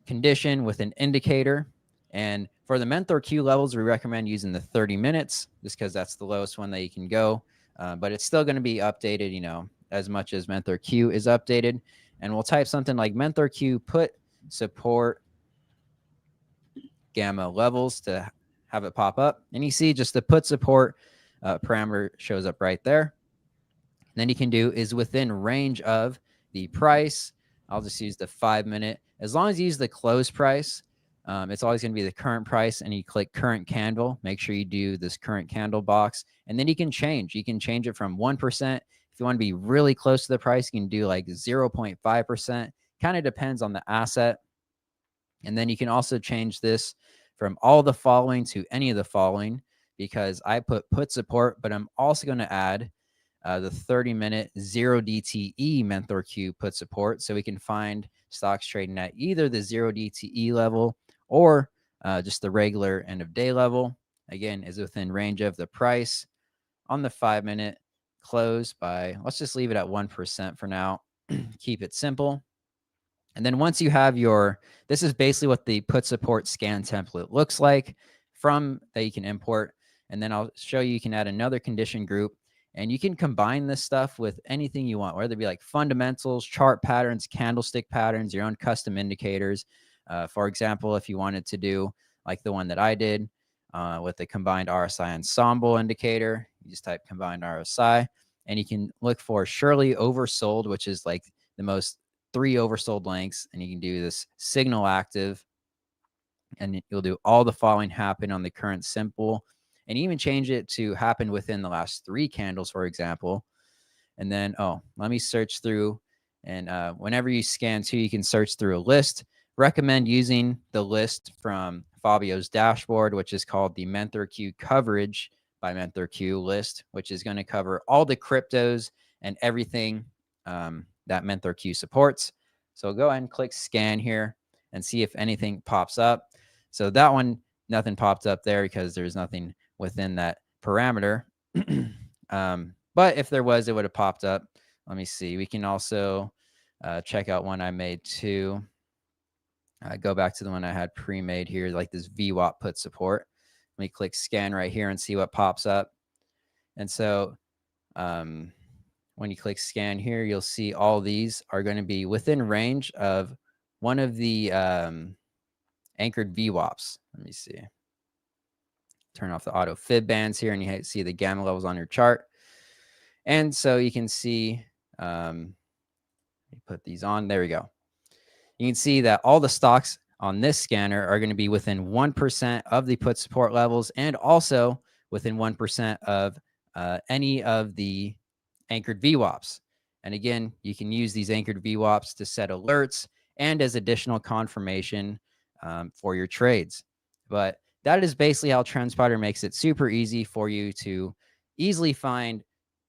Condition with an indicator. And for the MenthorQ levels, we recommend using the 30 minutes just because that's the lowest one that you can go. But it's still going to be updated, as much as MenthorQ is updated. And we'll type something like MenthorQ put support gamma levels to have it pop up. And you see just the put support parameter shows up right there. And then you can do is within range of the price. I'll just use the 5-minute. As long as you use the close price, it's always going to be the current price, and you click current candle. Make sure you do this current candle box, and then you can change. You can change it from 1%. If you want to be really close to the price, you can do like 0.5%. Kind of depends on the asset. And then you can also change this from all the following to any of the following, because I put support, but I'm also going to add the 30-minute 0 DTE MenthorQ put support, so we can find stocks trading at either the 0 DTE level or just the regular end of day level. again, is within range of the price on the 5-minute close by, let's just leave it at 1% for now. Keep it simple. And then once you have your, this is basically what the put support scan template looks like from that you can import. And then I'll show you can add another condition group, and you can combine this stuff with anything you want, whether it be like fundamentals, chart patterns, candlestick patterns, your own custom indicators. For example, if you wanted to do like the one that I did with the combined RSI ensemble indicator, you just type combined RSI, and you can look for surely oversold, which is like the most 3 oversold lengths, and you can do this signal active, and you'll do all the following happen on the current simple, and even change it to happen within the last 3 candles, for example. And then, let me search through, and whenever you scan too, you can search through a list. Recommend using the list from Fabio's dashboard, which is called the MenthorQ coverage by MenthorQ list, which is going to cover all the cryptos and everything that MenthorQ supports. So go ahead and click scan here and see if anything pops up. So that one, nothing popped up there because there's nothing within that parameter. But if there was, it would have popped up. Let me see. We can also check out one I made too. Go back to the one I had pre-made here, like this VWAP put support. Let me click scan right here and see what pops up. And so when you click scan here, you'll see all these are going to be within range of one of the anchored VWAPs. Let me see. Turn off the auto fib bands here, and you see the gamma levels on your chart. And so you can see, put these on. There we go. You can see that all the stocks on this scanner are going to be within 1% of the put support levels, and also within 1% of any of the anchored VWAPs. And again, you can use these anchored VWAPs to set alerts and as additional confirmation for your trades. But that is basically how TrendSpider makes it super easy for you to easily find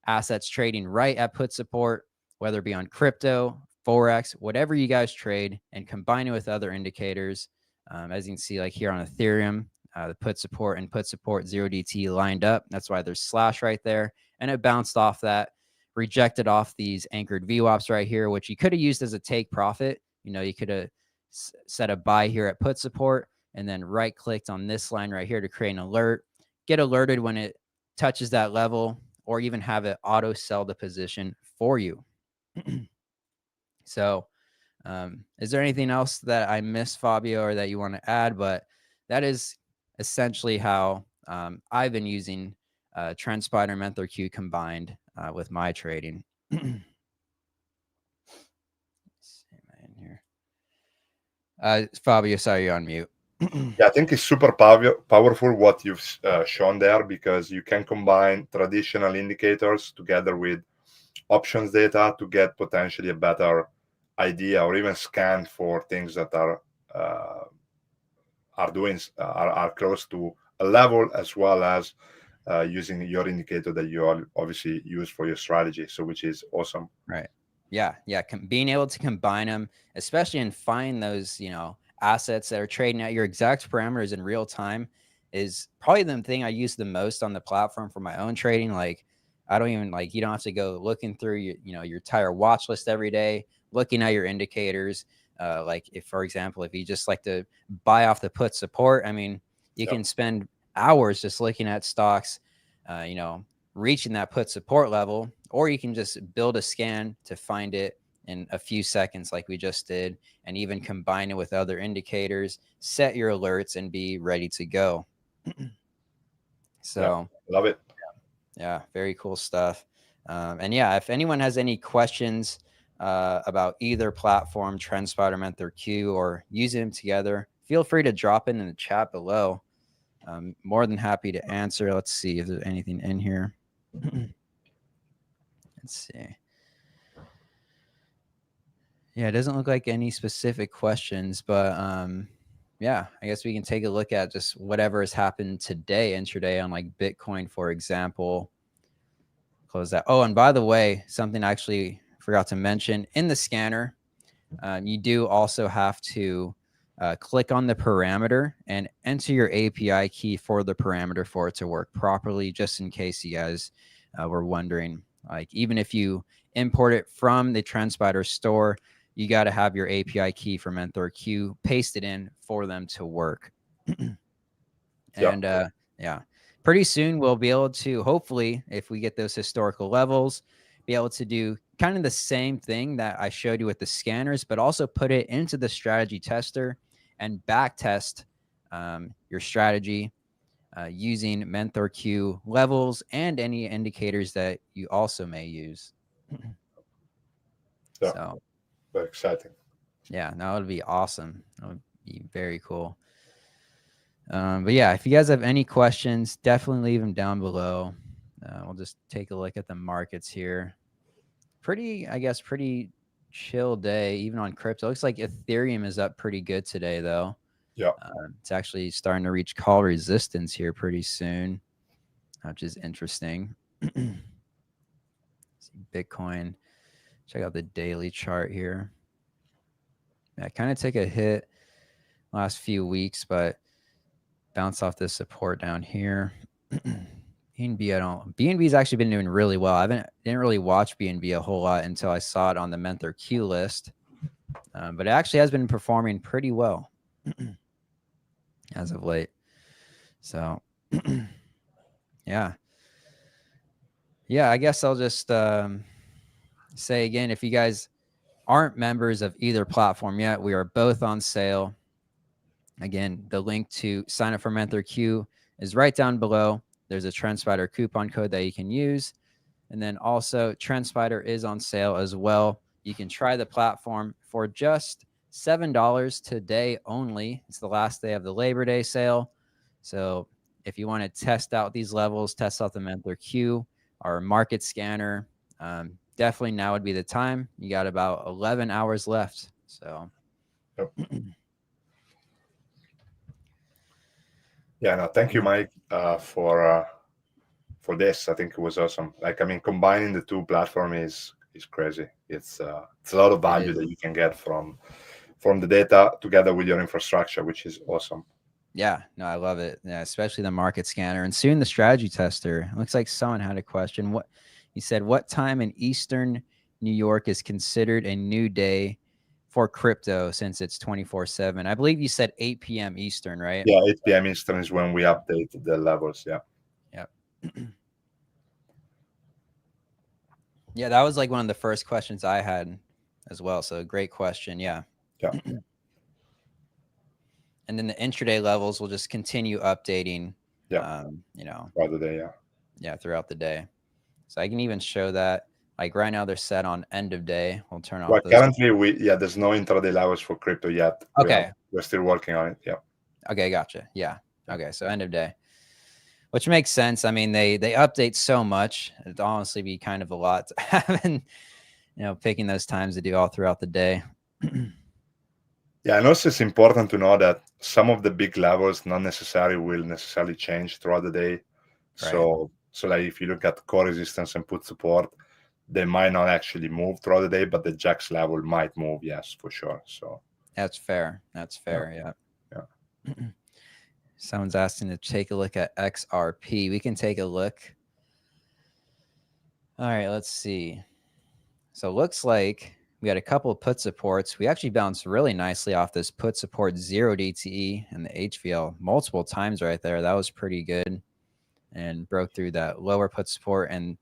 assets trading right at put support, whether it be on crypto, Forex, whatever you guys trade, and combine it with other indicators. As you can see, like here on Ethereum, the put support and put support 0DT lined up. That's why there's slash right there. And it bounced off that, rejected off these anchored VWAPs right here, which you could have used as a take profit. You know, you could have set a buy here at put support and then right clicked on this line right here to create an alert, get alerted when it touches that level, or even have it auto sell the position for you. So is there anything else that I missed, Fabio, or that you want to add? But that is essentially how I've been using TrendSpider and MenthorQ combined with my trading. Let's see, am I in here? Fabio, sorry, you're on mute. Yeah, I think it's super powerful what you've shown there, because you can combine traditional indicators together with options data to get potentially a better idea, or even scan for things that are close to a level, as well as using your indicator that you obviously use for your strategy. So, which is awesome. Right. Yeah. Being able to combine them, especially and find those, assets that are trading at your exact parameters in real time, is probably the thing I use the most on the platform for my own trading. Like, I don't even you don't have to go looking through your entire watch list every day, looking at your indicators. Like if, for example, if you just like to buy off the put support, I mean, you can spend hours just looking at stocks, reaching that put support level, or you can just build a scan to find it in a few seconds like we just did, and even combine it with other indicators, set your alerts, and be ready to go. So love it. Yeah, very cool stuff. And yeah, if anyone has any questions about either platform, TrendSpider, MenthorQ, or using them together, feel free to drop in the chat below. I'm more than happy to answer. Let's see if there's anything in here. Let's see. Yeah, it doesn't look like any specific questions, but yeah, I guess we can take a look at just whatever has happened today, intraday, on like Bitcoin, for example. Close that. Oh, and by the way, something I actually forgot to mention in the scanner, you do also have to click on the parameter and enter your API key for the parameter for it to work properly, just in case you guys were wondering. Like, even if you import it from the TrendSpider store, you got to have your API key for MenthorQ pasted in for them to work. And yeah, pretty soon we'll be able to, hopefully, if we get those historical levels, be able to do kind of the same thing that I showed you with the scanners, but also put it into the strategy tester and back test your strategy using MenthorQ levels and any indicators that you also may use. Yeah, so very exciting. Yeah, that would be awesome. That would be very cool. But yeah, if you guys have any questions, definitely leave them down below. We'll just take a look at the markets here. I guess, pretty chill day, even on crypto. Looks like Ethereum is up pretty good today, though. Yeah. It's actually starting to reach call resistance here pretty soon, which is interesting. See Bitcoin. Check out the daily chart here. I kind of took a hit last few weeks, but bounce off this support down here. BNB, BNB's actually been doing really well. I didn't really watch BNB a whole lot until I saw it on the MenthorQ list, but it actually has been performing pretty well as of late. So yeah, I guess I'll just say again, if you guys aren't members of either platform yet, we are both on sale. Again, the link to sign up for MenthorQ is right down below. There's a TrendSpider coupon code that you can use. And then also TrendSpider is on sale as well. You can try the platform for just $7 today only. It's the last day of the Labor Day sale. So if you want to test out these levels, test out the MenthorQ, our market scanner, definitely now would be the time. You got about 11 hours left. So yep. Yeah, no, thank you, Mike, for this. I think it was awesome. Like, I mean, combining the two platforms is crazy. It's a lot of value that you can get from the data together with your infrastructure, which is awesome. Yeah, no, I love it. Yeah, especially the market scanner and soon the strategy tester. It looks like someone had a question. What he said, what time in Eastern New York is considered a new day for crypto since it's 24/7? I believe you said 8 p.m. Eastern, right? Yeah, 8 p.m. Eastern is when we update the levels. Yeah. Yep. Yeah, that was like one of the first questions I had as well. So great question. Yeah. Yeah. And then the intraday levels will just continue updating. Yeah. Throughout the day. Yeah. Yeah, throughout the day. So I can even show that. Like right now, they're set on end of day. We'll turn off. Well, currently, there's no intraday levels for crypto yet. Okay. We're still working on it. Yeah. Okay, gotcha. Yeah. Okay, so end of day, which makes sense. I mean, they update so much. It'd honestly be kind of a lot to have, and picking those times to do all throughout the day. Yeah, and also it's important to know that some of the big levels not necessarily will necessarily change throughout the day. Right. So like if you look at core resistance and put support, they might not actually move throughout the day, but the JAX level might move, yes, for sure. So that's fair. Yeah. Someone's asking to take a look at XRP. We can take a look. All right, let's see. So it looks like we got a couple of put supports. We actually bounced really nicely off this put support 0 DTE and the HVL multiple times right there. That was pretty good, and broke through that lower put support. And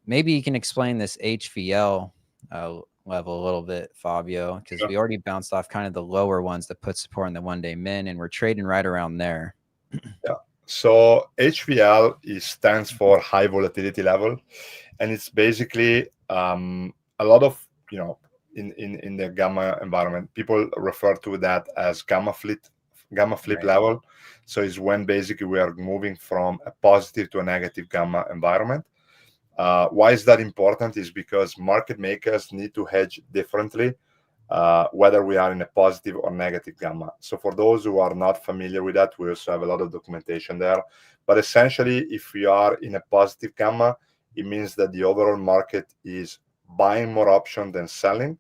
maybe you can explain this HVL level a little bit, Fabio, because we already bounced off kind of the lower ones, the put support and the 1-day min, and we're trading right around there. Yeah. So HVL stands for high volatility level, and it's basically a lot of in the gamma environment, people refer to that as gamma flip right. level. So it's when basically we are moving from a positive to a negative gamma environment. Why is that important? Is because market makers need to hedge differently, whether we are in a positive or negative gamma. So for those who are not familiar with that, we also have a lot of documentation there. But essentially, if we are in a positive gamma, it means that the overall market is buying more option than selling.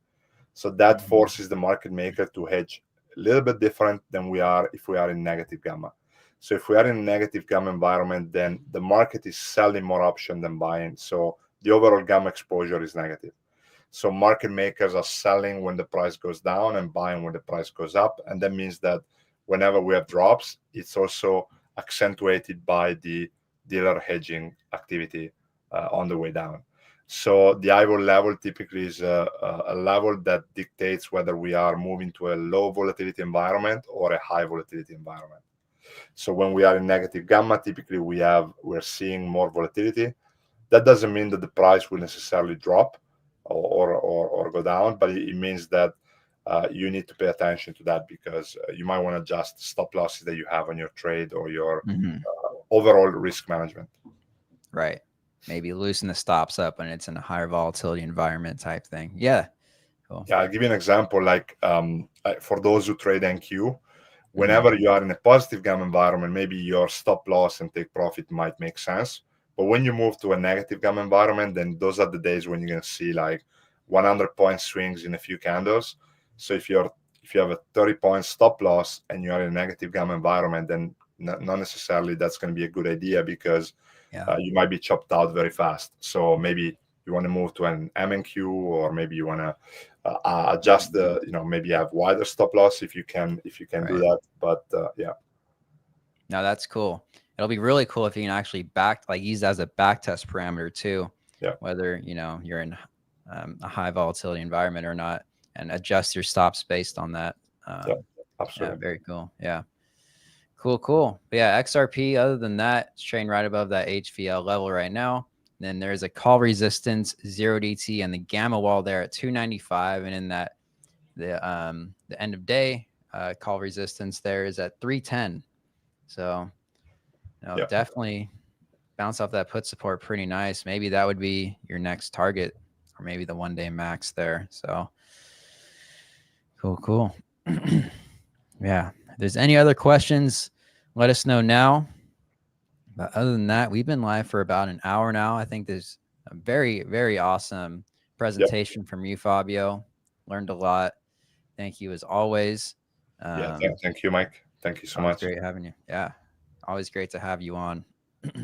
So that forces the market maker to hedge little bit different than we are if we are in negative gamma. So if we are in a negative gamma environment, then the market is selling more option than buying. So the overall gamma exposure is negative. So market makers are selling when the price goes down and buying when the price goes up. And that means that whenever we have drops, it's also accentuated by the dealer hedging activity on the way down. So the IVO level typically is a level that dictates whether we are moving to a low volatility environment or a high volatility environment. So when we are in negative gamma, typically we're seeing more volatility. That doesn't mean that the price will necessarily drop or go down, but it means that you need to pay attention to that, because you might want to adjust stop losses that you have on your trade or your overall risk management. Right. Maybe loosen the stops up when it's in a higher volatility environment type thing. Yeah. Cool. Yeah, I'll give you an example. Like for those who trade NQ, whenever you are in a positive gamma environment, maybe your stop loss and take profit might make sense. But when you move to a negative gamma environment, then those are the days when you're going to see like 100-point swings in a few candles. So if you have a 30-point stop loss and you are in a negative gamma environment, then not necessarily that's going to be a good idea, because you might be chopped out very fast. So maybe you want to move to an MNQ, or maybe you want to adjust the, maybe have wider stop loss if you can do that. But yeah. No, that's cool. It'll be really cool if you can actually use that as a back test parameter too. Yeah. Whether you're in a high volatility environment or not, and adjust your stops based on that. Yeah, absolutely. Yeah, very cool. Yeah. Cool. But yeah, XRP, other than that, it's trading right above that HVL level right now. Then there's a call resistance 0DT and the gamma wall there at 295, and in that the end of day call resistance there is at 310. So definitely bounce off that put support pretty nice. Maybe that would be your next target, or maybe the 1 day max there. So cool. Yeah. If there's any other questions, let us know now. But other than that, we've been live for about an hour now. I think there's a very, very awesome presentation from you, Fabio. Learned a lot. Thank you as always. Thank you, Mike. Thank you so much. Great having you. Yeah. Always great to have you on. All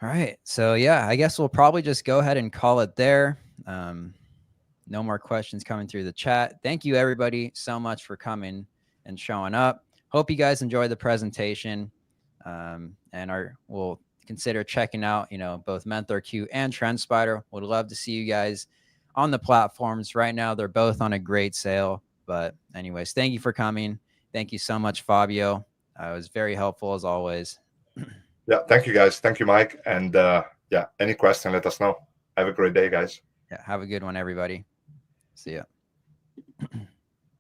right. So yeah, I guess we'll probably just go ahead and call it there. No more questions coming through the chat. Thank you everybody so much for coming and showing up. Hope you guys enjoyed the presentation. And we'll consider checking out, both MenthorQ and TrendSpider. Would love to see you guys on the platforms. Right now, they're both on a great sale. But anyways, thank you for coming. Thank you so much, Fabio. It was very helpful as always. Yeah, thank you guys. Thank you, Mike. And any question, let us know. Have a great day, guys. Yeah, have a good one, everybody. See ya.